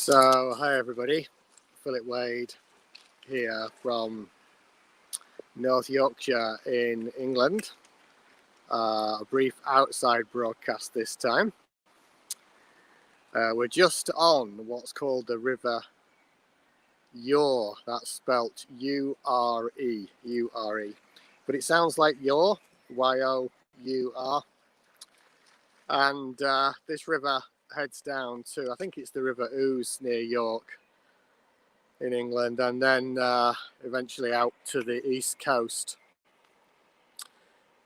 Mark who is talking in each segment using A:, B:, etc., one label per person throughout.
A: So, hi everybody, Philip Wade here from North Yorkshire in England. A brief outside broadcast this time. We're just on what's called the River Yore. That's spelt U-R-E, U-R-E. But it sounds like Yore, Y-O-U-R. And this river heads down to, I think it's the River Ouse near York in England, and then eventually out to the east coast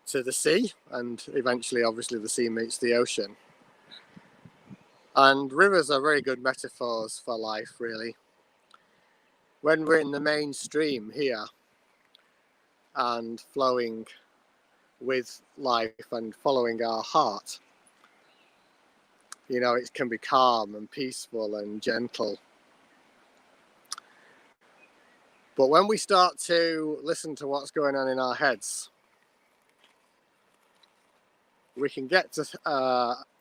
A: to the sea, and eventually obviously the sea meets the ocean. And rivers are very good metaphors for life, really. When we're in the mainstream here and flowing with life and following our heart, you know, it can be calm and peaceful and gentle. But when we start to listen to what's going on in our heads, we can get to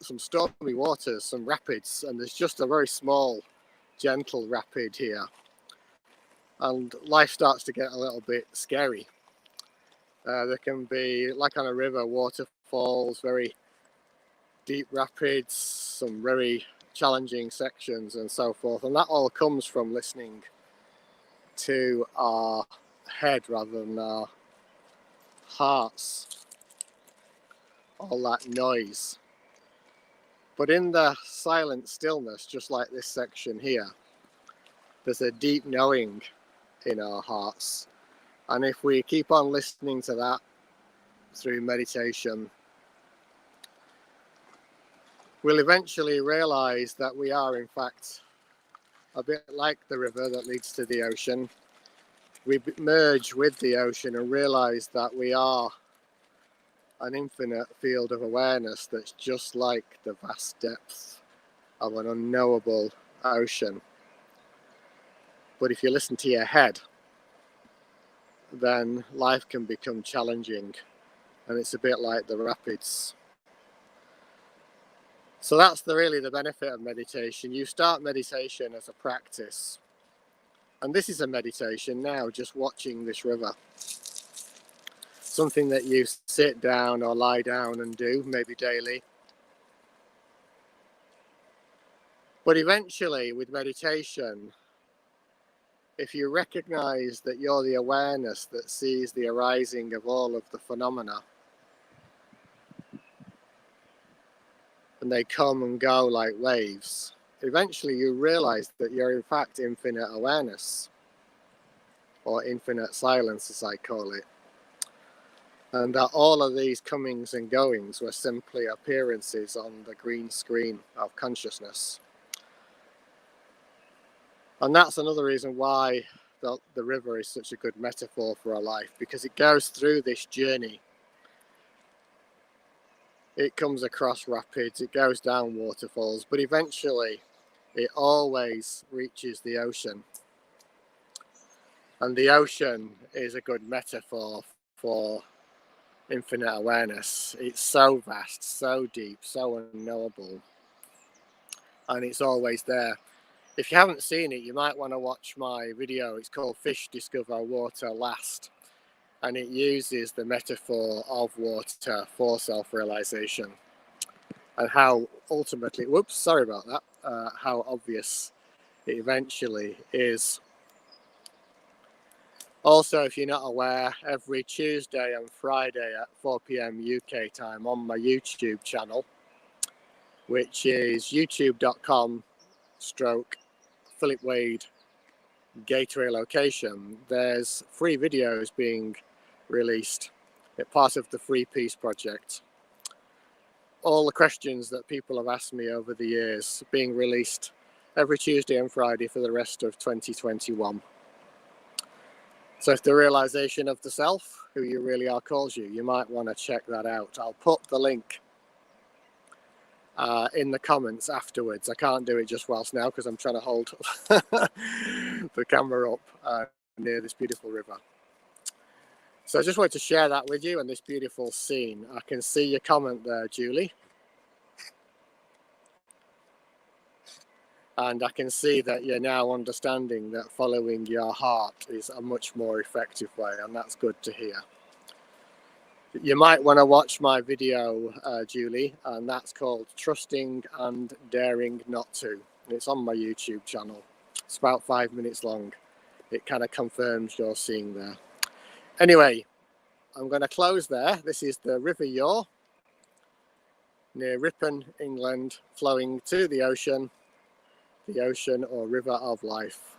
A: some stormy waters, some rapids, and there's just a very small, gentle rapid here. And life starts to get a little bit scary. There can be, like on a river, waterfalls, very deep rapids, some very challenging sections and so forth. And that all comes from listening to our head rather than our hearts, all that noise. But in the silent stillness, just like this section here, there's a deep knowing in our hearts. And if we keep on listening to that through meditation, we'll eventually realize that we are in fact a bit like the river that leads to the ocean. We merge with the ocean and realize that we are an infinite field of awareness that's just like the vast depths of an unknowable ocean. But if you listen to your head, then life can become challenging, and it's a bit like the rapids. So that's really the benefit of meditation. You start meditation as a practice. And this is a meditation now, just watching this river. Something that you sit down or lie down and do, maybe daily. But eventually, with meditation, if you recognize that you're the awareness that sees the arising of all of the phenomena, and they come and go like waves, eventually you realize that you're in fact infinite awareness, or infinite silence as I call it, and that all of these comings and goings were simply appearances on the green screen of consciousness. And that's another reason why the river is such a good metaphor for our life, because it goes through this journey. It comes across rapids, it goes down waterfalls, but eventually it always reaches the ocean. And the ocean is a good metaphor for infinite awareness. It's so vast, so deep, so unknowable, and it's always there. If you haven't seen it, you might want to watch my video. It's called Fish Discover Water Last, and it uses the metaphor of water for self-realization, and how ultimately, whoops, sorry about that, how obvious it eventually is. Also, if you're not aware, every Tuesday and Friday at 4 p.m. UK time on my YouTube channel, which is youtube.com/Philip Wade Gateway Location, there's free videos being released. It's part of the Free Peace Project. All the questions that people have asked me over the years being released every Tuesday and Friday for the rest of 2021. So if the realization of the self, who you really are, calls you, you might want to check that out. I'll put the link in the comments afterwards. I can't do it just whilst now because I'm trying to hold the camera up near this beautiful river. So I just wanted to share that with you and this beautiful scene. I can see your comment there, Julie. And I can see that you're now understanding that following your heart is a much more effective way, and that's good to hear. You might want to watch my video, Julie, and that's called Trusting and Daring Not To. It's on my YouTube channel. It's about 5 minutes long. It kind of confirms you're seeing there. Anyway, I'm going to close there. This is the River Yore near Ripon, England, flowing to the ocean or river of life.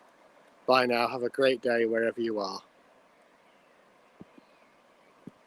A: Bye now. Have a great day wherever you are.